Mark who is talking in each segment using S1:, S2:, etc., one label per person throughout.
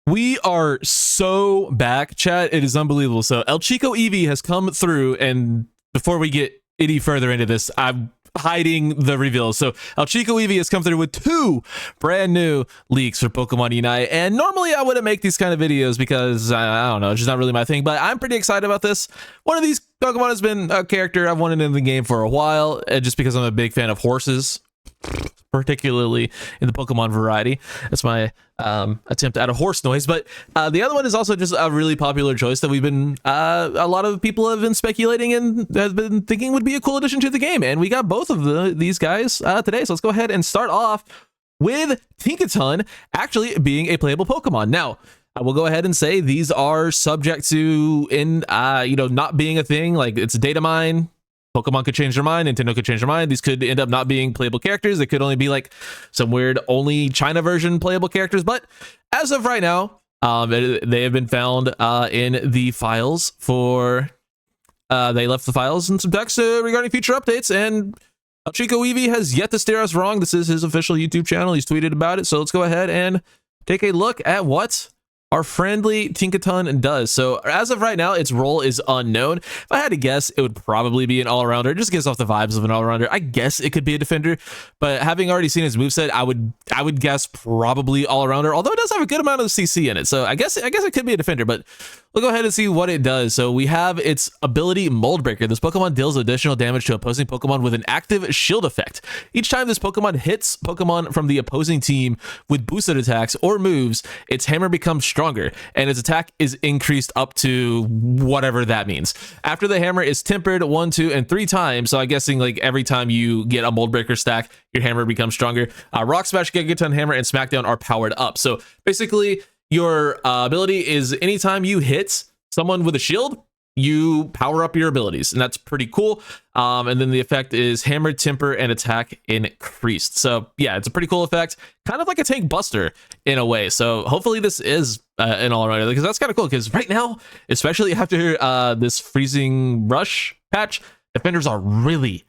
S1: We are so back, chat. It is unbelievable. So elchicoeevee has come through, and before we get any further into this, I'm hiding the reveals. So elchicoeevee has come through with 2 brand new leaks for Pokemon Unite, and normally I wouldn't make these kind of videos because I don't know, it's just not really my thing, but I'm pretty excited about this. One of these Pokemon has been a character I've wanted in the game for a while, just because I'm a big fan of horses, particularly in the Pokemon variety. That's my attempt at a horse noise. But the other one is also just a really popular choice that we've been a lot of people have been speculating and have been thinking would be a cool addition to the game, and we got both of these guys today. So let's go ahead and start off with Tinkaton actually being a playable Pokemon. Now I will go ahead and say these are subject to not being a thing. Like, it's a data mine. Pokemon could change their mind, Nintendo could change their mind. These could end up not being playable characters. They could only be like some weird only China version playable characters. But as of right now, they have been found in the files for they left the files and some text regarding future updates, and elchicoeevee has yet to steer us wrong. This is his official YouTube channel. He's tweeted about it. So let's go ahead and take a look at what our friendly Tinkaton does. So as of right now, its role is unknown. If I had to guess, it would probably be an all-arounder. It just gives off the vibes of an all-arounder. I guess it could be a defender, but having already seen his moveset, I would guess probably all-arounder, although it does have a good amount of CC in it. So I guess it could be a defender, but we'll go ahead and see what it does. So we have its ability, Mold Breaker. This Pokemon deals additional damage to opposing Pokemon with an active shield effect. Each time this Pokemon hits Pokemon from the opposing team with boosted attacks or moves, its hammer becomes stronger, and its attack is increased up to whatever that means. After the hammer is tempered 1, 2, and 3 times, so I'm guessing like every time you get a Mold Breaker stack, your hammer becomes stronger. Rock Smash, Gigaton Hammer, and Smackdown are powered up. So basically, your ability is anytime you hit someone with a shield, you power up your abilities, and that's pretty cool. And then the effect is hammer, temper, and attack increased. So yeah, it's a pretty cool effect, kind of like a tank buster in a way. So hopefully this is an all-arounder, because that's kind of cool, because right now, especially after this freezing rush patch, defenders are really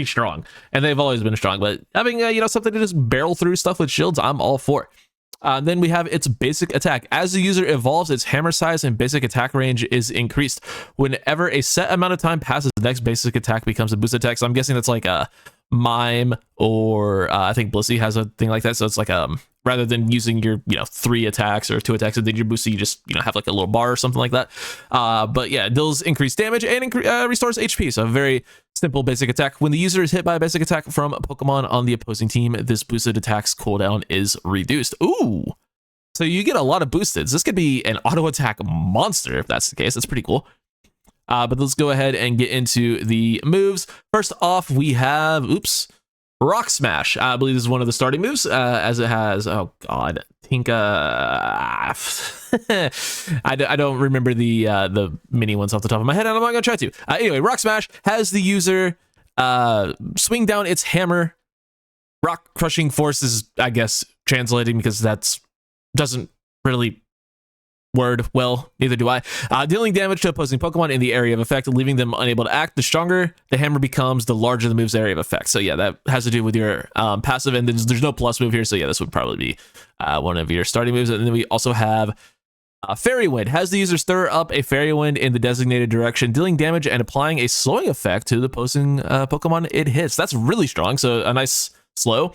S1: strong, and they've always been strong, but having something to just barrel through stuff with shields, I'm all for. Then we have its basic attack. As the user evolves, its hammer size and basic attack range is increased. Whenever a set amount of time passes, the next basic attack becomes a boost attack. So I'm guessing that's like a Mime, or I think Blissey has a thing like that. So it's like rather than using your 3 attacks or 2 attacks and then your boost, you just have like a little bar or something like that. But yeah, it deals increased damage and restores HP. So a very simple basic attack. When the user is hit by a basic attack from a Pokemon on the opposing team, this boosted attack's cooldown is reduced. Ooh, so you get a lot of boosted. This could be an auto attack monster if that's the case. That's pretty cool. But let's go ahead and get into the moves. First off, we have Rock Smash. I believe this is one of the starting moves, as it has, oh god, Tinka. I don't remember the mini ones off the top of my head, and I'm not gonna try to. Anyway, Rock Smash has the user swing down its hammer. Rock Crushing Force is, I guess, translating, because that's doesn't really word well, neither do I. Dealing damage to opposing Pokemon in the area of effect, leaving them unable to act. The stronger the hammer becomes, the larger the move's area of effect. So yeah, that has to do with your passive, and there's no plus move here, so yeah, this would probably be one of your starting moves. And then we also have Fairy Wind. Has the user stir up a Fairy Wind in the designated direction, dealing damage and applying a slowing effect to the opposing Pokemon it hits. That's really strong, so a nice slow.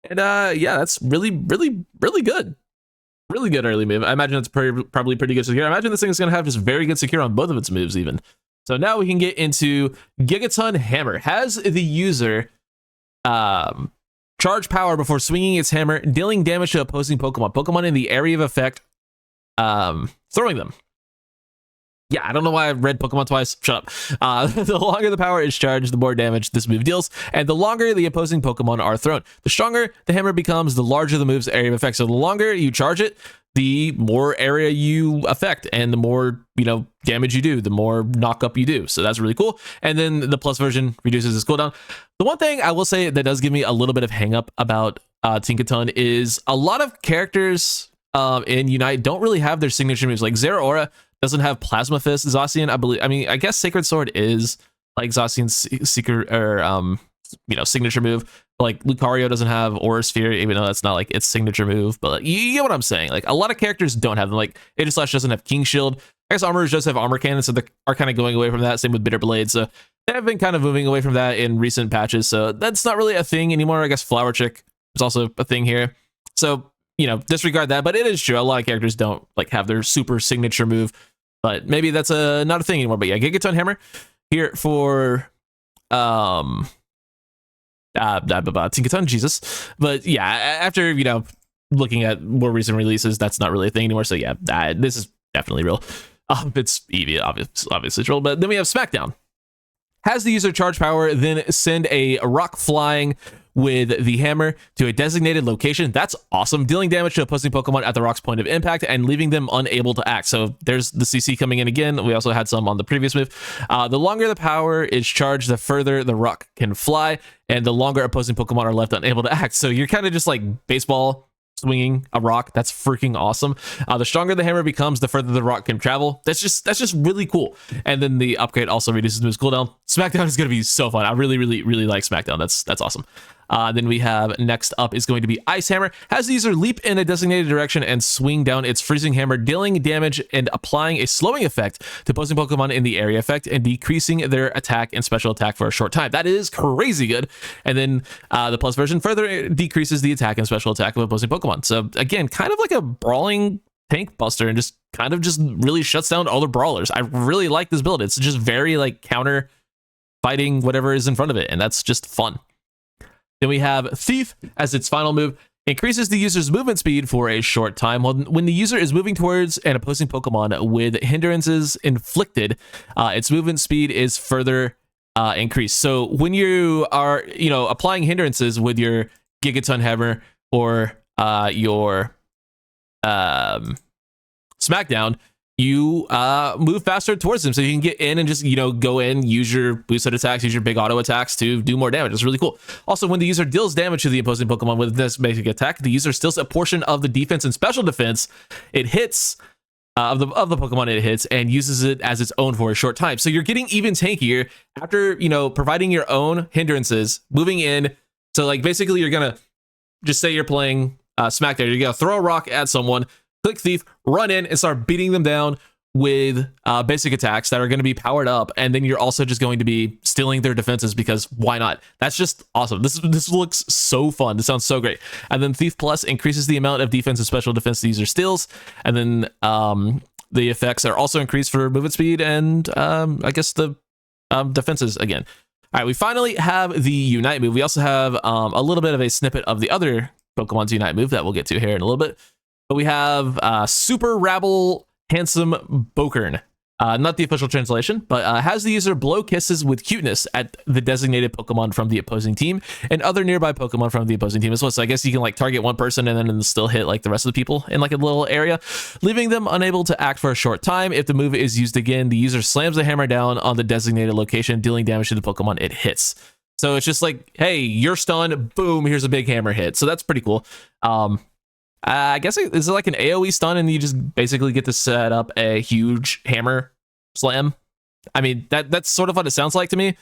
S1: And yeah, that's really good. Really good early move. I imagine it's probably pretty good secure. I imagine this thing is going to have just very good secure on both of its moves even. So now we can get into Gigaton Hammer. Has the user charge power before swinging its hammer, dealing damage to opposing Pokemon in the area of effect, throwing them. Yeah, I don't know why I read Pokemon twice. Shut up. The longer the power is charged, the more damage this move deals, and the longer the opposing Pokemon are thrown. The stronger the hammer becomes, the larger the move's area of effect. So the longer you charge it, the more area you affect, and the more damage you do, the more knock up you do. So that's really cool. And then the plus version reduces its cooldown. The one thing I will say that does give me a little bit of hang up about Tinkaton is a lot of characters in Unite don't really have their signature moves. Like Zeraora doesn't have Plasma Fist. Zacian, I guess Sacred Sword is like Zacian's secret or signature move. Like Lucario doesn't have Aura Sphere, even though that's not like its signature move. But like, you get what I'm saying. Like a lot of characters don't have them. Like Aegislash doesn't have King Shield. I guess Armor does have Armor Cannon, so they are kind of going away from that. Same with Bitter Blade. So they have been kind of moving away from that in recent patches. So that's not really a thing anymore. I guess Flower Chick is also a thing here. So, disregard that. But it is true. A lot of characters don't like have their super signature move. But maybe that's not a thing anymore. But yeah, Gigaton Hammer here for Tinkaton, Jesus. But yeah, after looking at more recent releases, that's not really a thing anymore. So yeah, this is definitely real. It's Eevee, obviously troll. But then we have Smackdown. Has the user charge power, then send a rock flying with the hammer to a designated location. That's awesome. Dealing damage to opposing Pokemon at the rock's point of impact and leaving them unable to act. So there's the CC coming in again. We also had some on the previous move. The longer the power is charged, the further the rock can fly, and the longer opposing Pokemon are left unable to act. So you're kind of just like baseball swinging a rock. That's freaking awesome. The stronger the hammer becomes, the further the rock can travel. That's just really cool. And then the upgrade also reduces moves cooldown. Smackdown is going to be so fun. I really like Smackdown. That's awesome. Then we have next up is going to be Ice Hammer. Has the user leap in a designated direction and swing down its freezing hammer, dealing damage and applying a slowing effect to opposing Pokemon in the area effect and decreasing their attack and special attack for a short time. That is crazy good. And then the plus version further decreases the attack and special attack of opposing Pokemon. So again, kind of like a brawling tank buster, and just really shuts down all the brawlers. I really like this build. It's just very like counter fighting whatever is in front of it, and that's just fun. Then we have Thief as its final move. Increases the user's movement speed for a short time. When the user is moving towards an opposing Pokemon with hindrances inflicted, its movement speed is further increased. So when you are, applying hindrances with your Gigaton Hammer or your Smackdown, you move faster towards them, so you can get in and just go in, use your boosted attacks, use your big auto attacks to do more damage. It's really cool. Also, when the user deals damage to the opposing Pokemon with this basic attack, the user steals a portion of the defense and special defense it hits of the Pokemon it hits and uses it as its own for a short time. So you're getting even tankier after providing your own hindrances, moving in. So like basically you're gonna just say you're playing Smackdown, you're gonna throw a rock at someone, click Thief, run in and start beating them down with basic attacks that are going to be powered up, and then you're also just going to be stealing their defenses because why not? That's just awesome. This looks so fun. This sounds so great. And then Thief Plus increases the amount of defense and special defense the user steals, and then the effects are also increased for movement speed and I guess the defenses again. All right, we finally have the Unite move. We also have a little bit of a snippet of the other Pokemon's Unite move that we'll get to here in a little bit. But we have Super Rabble Handsome Bokern. Not the official translation, but has the user blow kisses with cuteness at the designated Pokemon from the opposing team and other nearby Pokemon from the opposing team as well. So I guess you can like target one person and then still hit like the rest of the people in like a little area, leaving them unable to act for a short time. If the move is used again, the user slams the hammer down on the designated location, dealing damage to the Pokemon it hits. So it's just like, hey, you're stunned, boom, here's a big hammer hit. So that's pretty cool. I guess is it like an AoE stun and you just basically get to set up a huge hammer slam. I mean, that's sort of what it sounds like to me.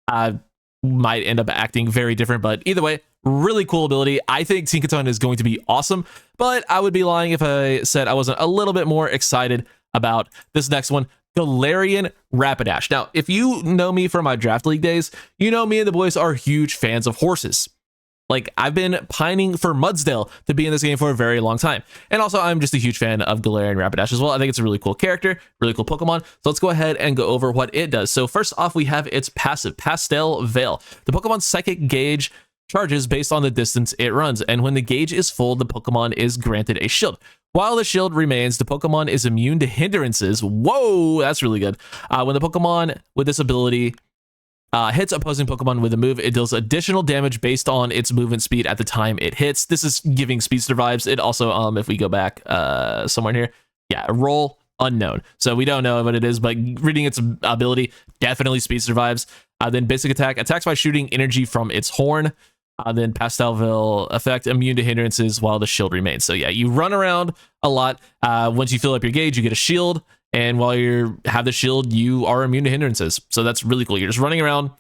S1: Might end up acting very different, but either way, really cool ability. I think Tinkaton is going to be awesome, but I would be lying if I said I wasn't a little bit more excited about this next one, Galarian Rapidash. Now, if you know me from my draft league days, you know me and the boys are huge fans of horses. Like, I've been pining for Mudsdale to be in this game for a very long time. And also, I'm just a huge fan of Galarian Rapidash as well. I think it's a really cool character, really cool Pokemon. So let's go ahead and go over what it does. So first off, we have its passive, Pastel Veil. The Pokemon's psychic gauge charges based on the distance it runs. And when the gauge is full, the Pokemon is granted a shield. While the shield remains, the Pokemon is immune to hindrances. Whoa, that's really good. When the Pokemon with this ability hits opposing Pokemon with a move, it deals additional damage based on its movement speed at the time it hits. This is giving speedster vibes. It also, if we go back somewhere in here, yeah, roll unknown. So we don't know what it is, but reading its ability, definitely speedster vibes. Then basic attack, attacks by shooting energy from its horn. Then Pastel Veil effect, immune to hindrances while the shield remains. So yeah, you run around a lot. Once you fill up your gauge, you get a shield. And while you have the shield, you are immune to hindrances. So that's really cool. You're just running around,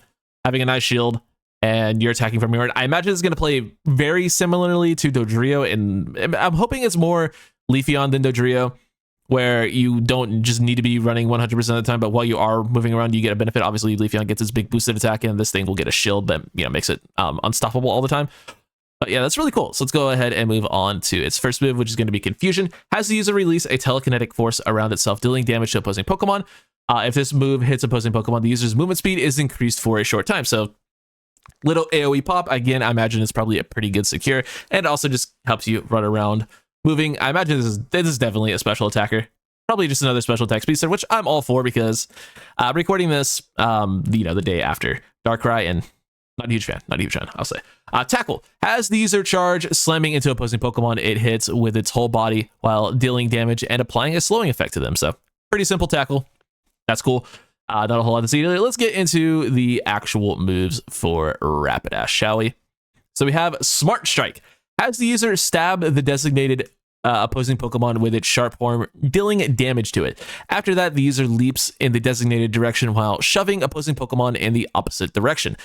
S1: having a nice shield, and you're attacking from your end. I imagine it's going to play very similarly to Dodrio, and I'm hoping it's more Leafeon than Dodrio, where you don't just need to be running 100% of the time, but while you are moving around, you get a benefit. Obviously, Leafeon gets its big boosted attack, and this thing will get a shield that makes it unstoppable all the time. But yeah, that's really cool. So let's go ahead and move on to its first move, which is going to be Confusion. Has the user release a telekinetic force around itself, dealing damage to opposing Pokemon. If this move hits opposing Pokemon, the user's movement speed is increased for a short time. So little AoE pop. Again, I imagine it's probably a pretty good secure, and also just helps you run around moving. I imagine this is definitely a special attacker. Probably just another special attack speedster, which I'm all for, because recording this, the day after Darkrai, and not a huge fan, I'll say. Tackle. Has the user charge, slamming into opposing Pokemon it hits with its whole body while dealing damage and applying a slowing effect to them. So pretty simple tackle. That's cool. Not a whole lot to see here. Let's get into the actual moves for Rapidash, shall we? So we have Smart Strike. Has the user stab the designated opposing Pokemon with its sharp horn, dealing damage to it. After that, the user leaps in the designated direction while shoving opposing Pokemon in the opposite direction.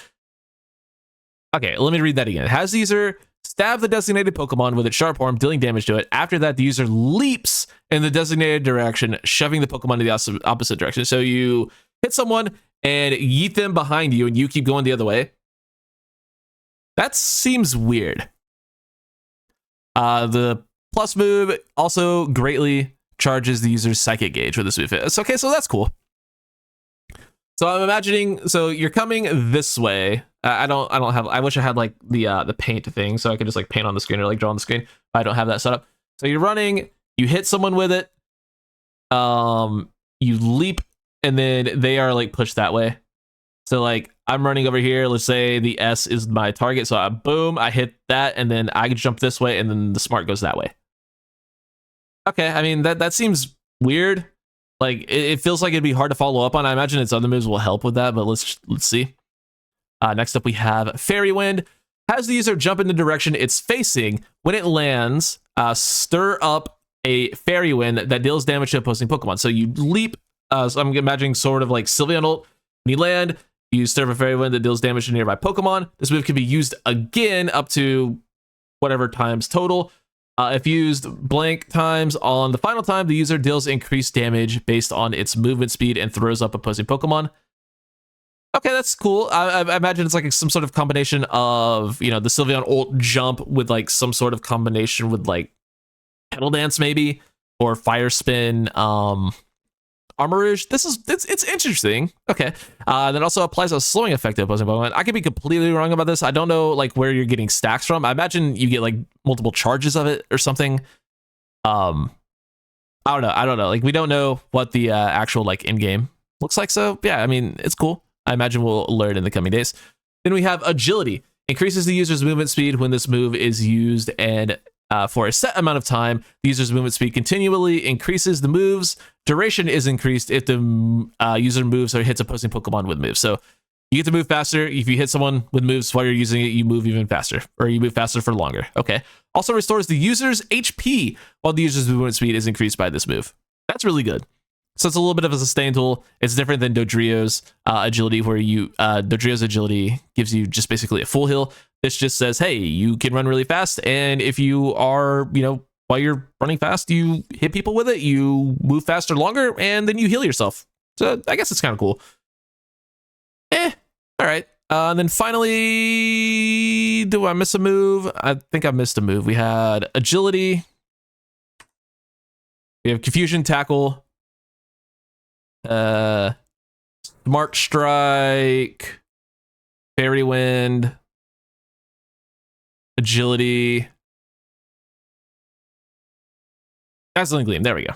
S1: Okay, let me read that again. Has the user stab the designated Pokemon with its sharp horn, dealing damage to it. After that, the user leaps in the designated direction, shoving the Pokemon in the opposite direction. So you hit someone and yeet them behind you, and you keep going the other way. That seems weird. The plus move also greatly charges the user's psychic gauge with this move. It's okay, so that's cool. So I'm imagining, so you're coming this way. I wish I had like the paint thing, so I could just like paint on the screen or like draw on the screen. I don't have that set up. So you're running, you hit someone with it, you leap, and then they are like pushed that way. So like I'm running over here, let's say the S is my target, so I hit that, and then I jump this way, and then the Smart goes that way. Okay, I mean that seems weird. Like it feels like it'd be hard to follow up on. I imagine its other moves will help with that, but let's see. Next up we have Fairy Wind. Has the user jump in the direction it's facing. When it lands, stir up a Fairy Wind that deals damage to opposing Pokemon. So you leap, so I'm imagining sort of like Sylveon ult. When you land, you stir up a Fairy Wind that deals damage to nearby Pokemon. This move can be used again up to whatever times total. If used blank times, on the final time, the user deals increased damage based on its movement speed and throws up opposing Pokemon. Okay, that's cool. I imagine it's like some sort of combination of, the Sylveon ult jump with like some sort of combination with like Petal Dance maybe, or Fire Spin, Armor Rouge. It's interesting. Okay. Then also applies a slowing effect to opposing Pokemon. I could be completely wrong about this. I don't know like where you're getting stacks from. I imagine you get like multiple charges of it or something. I don't know. Like we don't know what the actual like in-game looks like. So yeah, I mean, it's cool. I imagine we'll learn in the coming days. Then we have Agility. Increases the user's movement speed when this move is used, and for a set amount of time, the user's movement speed continually increases. The move's duration is increased if the user moves or hits opposing Pokemon with moves. So you get to move faster. If you hit someone with moves while you're using it, you move even faster, or you move faster for longer. Okay. Also restores the user's HP while the user's movement speed is increased by this move. That's really good. So it's a little bit of a sustain tool. It's different than Dodrio's agility, where Dodrio's agility gives you just basically a full heal. This just says, hey, you can run really fast, and if you are, while you're running fast, you hit people with it, you move faster longer, and then you heal yourself. So I guess it's kind of cool. All right. And then finally, do I miss a move? I think I missed a move. We had Agility. We have Confusion, Tackle. Smart Strike, Fairy Wind, Agility, Dazzling Gleam. There we go.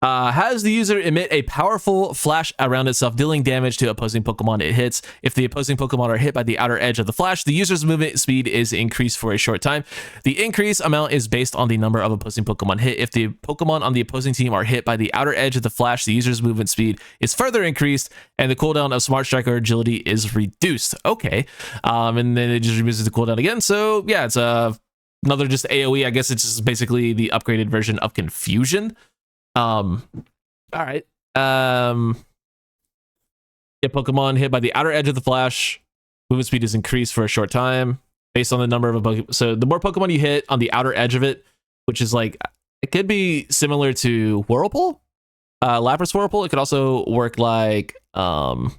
S1: Has the user emit a powerful flash around itself, dealing damage to opposing Pokemon it hits. If the opposing Pokemon are hit by the outer edge of the flash, the user's movement speed is increased for a short time. The increase amount is based on the number of opposing Pokemon hit. If the Pokemon on the opposing team are hit by the outer edge of the flash, the user's movement speed is further increased, and the cooldown of Smart Strike or Agility is reduced. Okay. And then it just removes the cooldown again. So yeah, it's another just AoE. I guess it's just basically the upgraded version of Confusion. All right. Get Pokemon hit by the outer edge of the flash. Movement speed is increased for a short time based on the number of a Pokemon. So the more Pokemon you hit on the outer edge of it, which is like, it could be similar to Whirlpool, Lapras Whirlpool. It could also work like, what's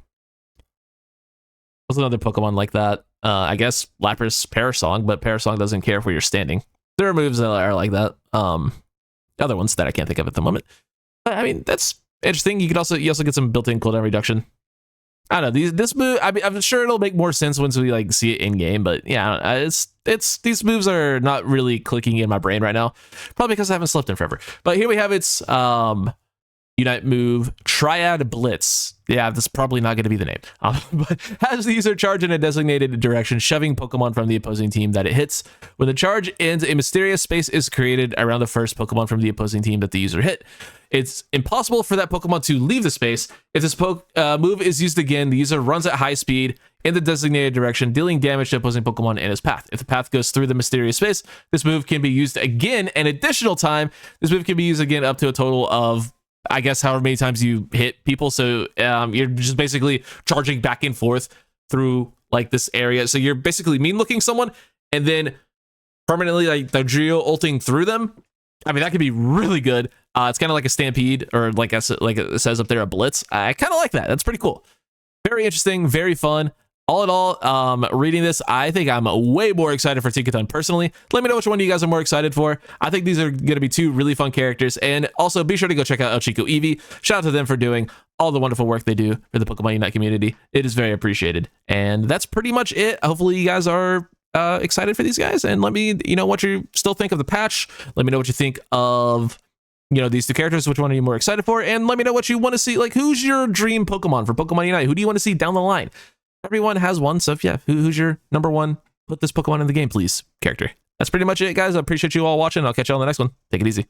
S1: another Pokemon like that? I guess Lapras Parasong, but Parasong doesn't care where you're standing. There are moves that are like that. Other ones that I can't think of at the moment. I mean, that's interesting. You also get some built-in cooldown reduction. I don't know, this move, I mean, I'm sure it'll make more sense once we like see it in game, but yeah, it's these moves are not really clicking in my brain right now, probably because I haven't slept in forever. But here we have its Unite move, Triad Blitz. Yeah, this is probably not going to be the name. But has the user charge in a designated direction, shoving Pokemon from the opposing team that it hits. When the charge ends, a mysterious space is created around the first Pokemon from the opposing team that the user hit. It's impossible for that Pokemon to leave the space. If this move is used again, the user runs at high speed in the designated direction, dealing damage to opposing Pokemon in his path. If the path goes through the mysterious space, this move can be used again an additional time. This move can be used again up to a total of, I guess, however many times you hit people. So you're just basically charging back and forth through like this area. So you're basically mean looking someone and then permanently like the Geo ulting through them. I mean, that could be really good. It's kind of like a Stampede, or like it says up there, a Blitz. I kind of like that. That's pretty cool. Very interesting, very fun. All in all, reading this, I think I'm way more excited for Tinkaton personally. Let me know which one you guys are more excited for. I think these are going to be two really fun characters. And also be sure to go check out elchicoeevee. Shout out to them for doing all the wonderful work they do for the Pokemon Unite community. It is very appreciated. And that's pretty much it. Hopefully you guys are excited for these guys. And let me know what you still think of the patch. Let me know what you think of these two characters. Which one are you more excited for? And let me know what you want to see. Like, who's your dream Pokemon for Pokemon Unite? Who do you want to see down the line? Everyone has one, so yeah, who's your number one? Put this Pokemon in the game, please, character. That's pretty much it, guys. I appreciate you all watching. I'll catch you on the next one. Take it easy.